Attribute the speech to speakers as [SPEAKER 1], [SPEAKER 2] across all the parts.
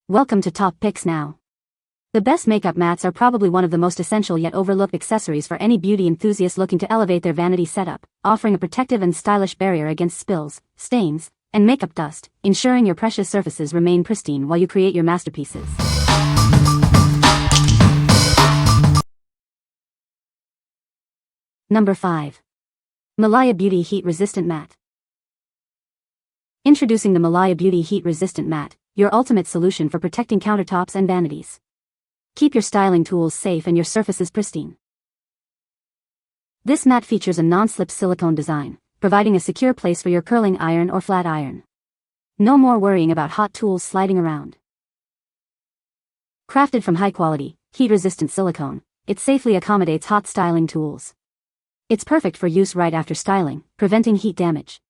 [SPEAKER 1] Welcome to Top Picks Now. The best makeup mats are probably one of the most essential yet overlooked accessories for any beauty enthusiast looking to elevate their vanity setup, offering a protective and stylish barrier against spills, stains, and makeup dust, ensuring your precious surfaces remain pristine while you create your masterpieces. Number 5. Milaya Beauty Heat Resistant Mat. Introducing the Milaya Beauty Heat Resistant Mat, your ultimate solution for protecting countertops and vanities. Keep your styling tools safe and your surfaces pristine. This mat features a non-slip silicone design, providing a secure place for your curling iron or flat iron. No more worrying about hot tools sliding around. Crafted from high-quality, heat-resistant silicone, it safely accommodates hot styling tools. It's perfect for use right after styling, preventing heat damage.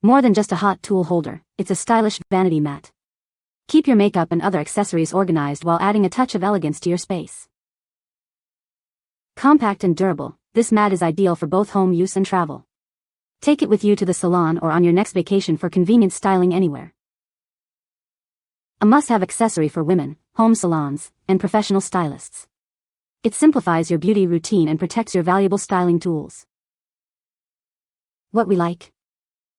[SPEAKER 1] More than just a hot tool holder, it's a stylish vanity mat. Keep your makeup and other accessories organized while adding a touch of elegance to your space. Compact and durable, this mat is ideal for both home use and travel. Take it with you to the salon or on your next vacation for convenient styling anywhere. A must-have accessory for women, home salons, and professional stylists. It simplifies your beauty routine and protects your valuable styling tools. What we like.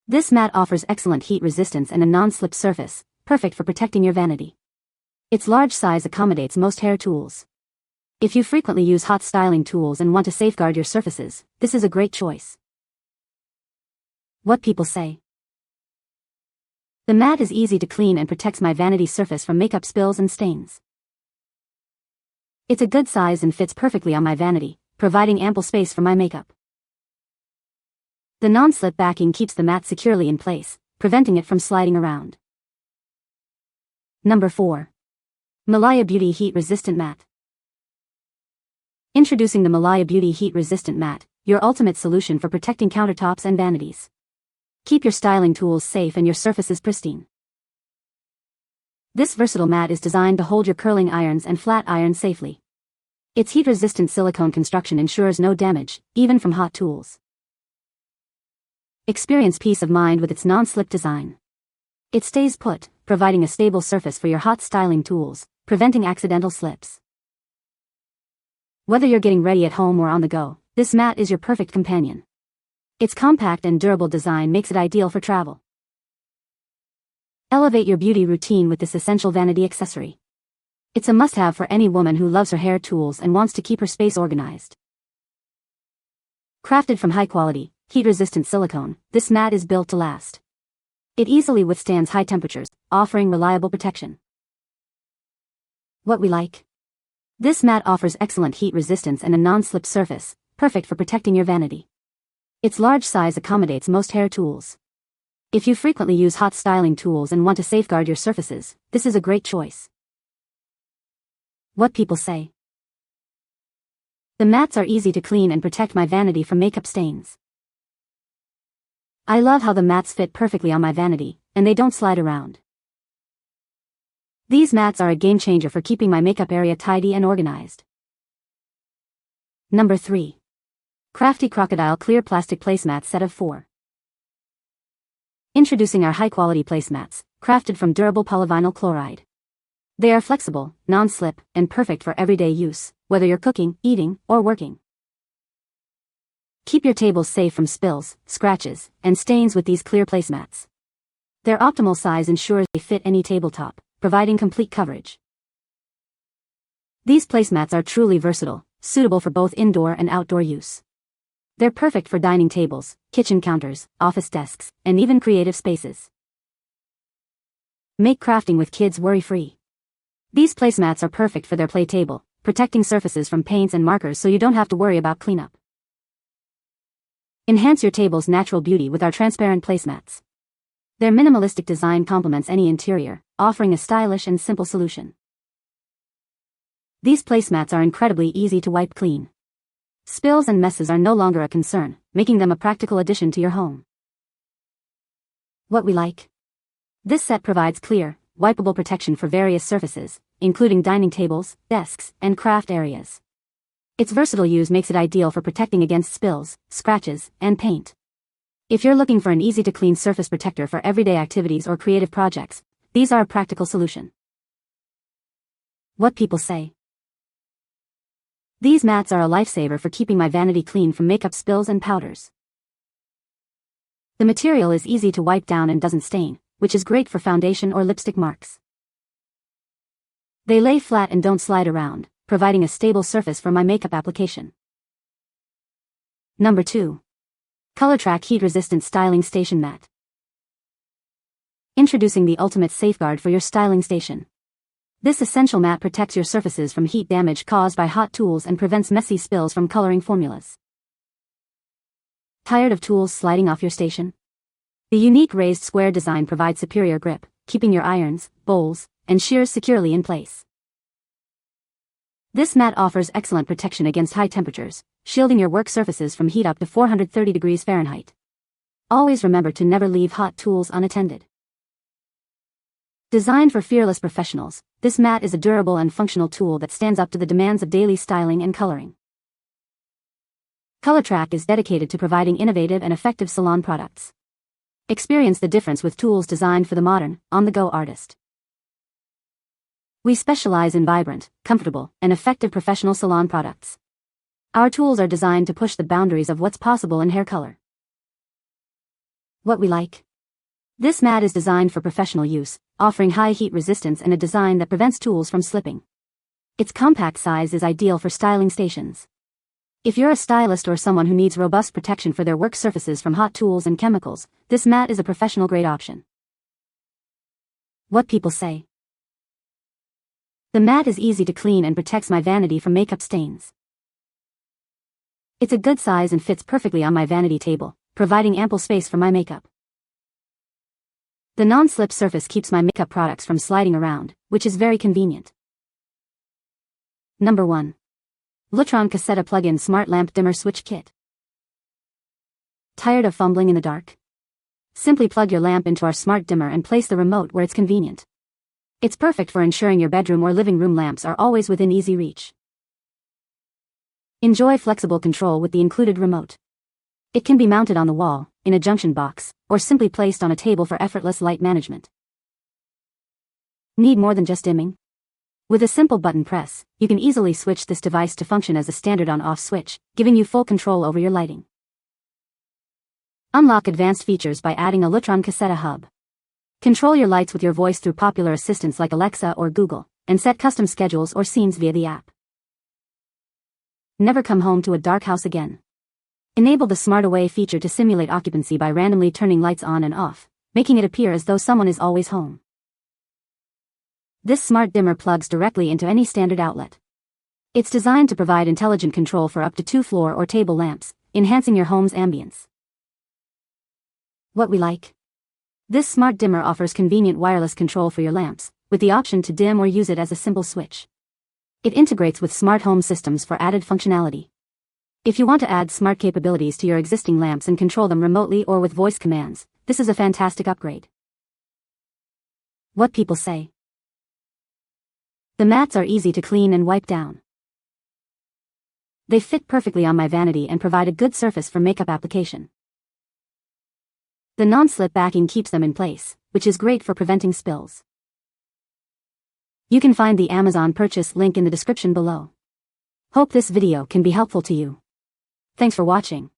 [SPEAKER 1] This mat offers excellent heat resistance and a non-slip surface, perfect for protecting your vanity. Its large size accommodates most hair tools. If you frequently use hot styling tools and want to safeguard your surfaces, this is a great choice. What people say. The mat is easy to clean and protects my vanity surface from makeup spills and stains. It's a good size and fits perfectly on my vanity, providing ample space for my makeup. The non-slip backing keeps the mat securely in place, preventing it from sliding around. Number 4. Milaya Beauty Heat Resistant Mat. Introducing the Milaya Beauty Heat Resistant Mat, your ultimate solution for protecting countertops and vanities. Keep your styling tools safe and your surfaces pristine. This versatile mat is designed to hold your curling irons and flat irons safely. Its heat-resistant silicone construction ensures no damage, even from hot tools. Experience peace of mind with its non-slip design. It stays put, providing a stable surface for your hot styling tools, preventing accidental slips. Whether you're getting ready at home or on the go, this mat is your perfect companion. Its compact and durable design makes it ideal for travel. Elevate your beauty routine with this essential vanity accessory. It's a must-have for any woman who loves her hair tools and wants to keep her space organized. Crafted from high-quality, heat-resistant silicone, this mat is built to last. It easily withstands high temperatures, offering reliable protection. What we like. This mat offers excellent heat resistance and a non-slip surface, perfect for protecting your vanity. Its large size accommodates most hair tools. If you frequently use hot styling tools and want to safeguard your surfaces, this is a great choice. What people say. The mats are easy to clean and protect my vanity from makeup stains. I love how the mats fit perfectly on my vanity, and they don't slide around. These mats are a game changer for keeping my makeup area tidy and organized. Number 3. CraftyCrocodile Clear Plastic Placemats Set of 4. Introducing our high-quality placemats, crafted from durable polyvinyl chloride. They are flexible, non-slip, and perfect for everyday use, whether you're cooking, eating, or working. Keep your tables safe from spills, scratches, and stains with these clear placemats. Their optimal size ensures they fit any tabletop, providing complete coverage. These placemats are truly versatile, suitable for both indoor and outdoor use. They're perfect for dining tables, kitchen counters, office desks, and even creative spaces. Make crafting with kids worry-free. These placemats are perfect for their play table, protecting surfaces from paints and markers so you don't have to worry about cleanup. Enhance your table's natural beauty with our transparent placemats. Their minimalistic design complements any interior, offering a stylish and simple solution. These placemats are incredibly easy to wipe clean. Spills and messes are no longer a concern, making them a practical addition to your home. What we like. This set provides clear, wipeable protection for various surfaces, including dining tables, desks, and craft areas. Its versatile use makes it ideal for protecting against spills, scratches, and paint. If you're looking for an easy-to-clean surface protector for everyday activities or creative projects, These are a practical solution. What people say. These mats are a lifesaver for keeping my vanity clean from makeup spills and powders. The material is easy to wipe down and doesn't stain, which is great for foundation or lipstick marks. They lay flat and don't slide around, providing a stable surface for my makeup application. Number 2. Colortrak Heat-Resistant Styling Station Mat. Introducing the ultimate safeguard for your styling station. This essential mat protects your surfaces from heat damage caused by hot tools and prevents messy spills from coloring formulas. Tired of tools sliding off your station? The unique raised square design provides superior grip, keeping your irons, bowls, and shears securely in place. This mat offers excellent protection against high temperatures, shielding your work surfaces from heat up to 430 degrees Fahrenheit. Always remember to never leave hot tools unattended. Designed for fearless professionals, this mat is a durable and functional tool that stands up to the demands of daily styling and coloring. Colortrak is dedicated to providing innovative and effective salon products. Experience the difference with tools designed for the modern, on-the-go artist. We specialize in vibrant, comfortable, and effective professional salon products. Our tools are designed to push the boundaries of what's possible in hair color. What we like. This mat is designed for professional use, offering high heat resistance and a design that prevents tools from slipping. Its compact size is ideal for styling stations. If you're a stylist or someone who needs robust protection for their work surfaces from hot tools and chemicals, this mat is a professional-grade option. What people say. The mat is easy to clean and protects my vanity from makeup stains. It's a good size and fits perfectly on my vanity table, providing ample space for my makeup. The non-slip surface keeps my makeup products from sliding around, which is very convenient. Number 1. Lutron Caseta Plug-in Smart Lamp Dimmer Switch Kit. Tired of fumbling in the dark? Simply plug your lamp into our smart dimmer and place the remote where it's convenient. It's perfect for ensuring your bedroom or living room lamps are always within easy reach. Enjoy flexible control with the included remote. It can be mounted on the wall, in a junction box, or simply placed on a table for effortless light management. Need more than just dimming? With a simple button press, you can easily switch this device to function as a standard on-off switch, giving you full control over your lighting. Unlock advanced features by adding a Lutron Caseta hub. Control your lights with your voice through popular assistants like Alexa or Google, and set custom schedules or scenes via the app. Never come home to a dark house again. Enable the Smart Away feature to simulate occupancy by randomly turning lights on and off, making it appear as though someone is always home. This smart dimmer plugs directly into any standard outlet. It's designed to provide intelligent control for up to 2 floor or table lamps, enhancing your home's ambience. What we like. This smart dimmer offers convenient wireless control for your lamps, with the option to dim or use it as a simple switch. It integrates with smart home systems for added functionality. If you want to add smart capabilities to your existing lamps and control them remotely or with voice commands, this is a fantastic upgrade. What people say. The mats are easy to clean and wipe down. They fit perfectly on my vanity and provide a good surface for makeup application. The non-slip backing keeps them in place, which is great for preventing spills. You can find the Amazon purchase link in the description below. Hope this video can be helpful to you. Thanks for watching.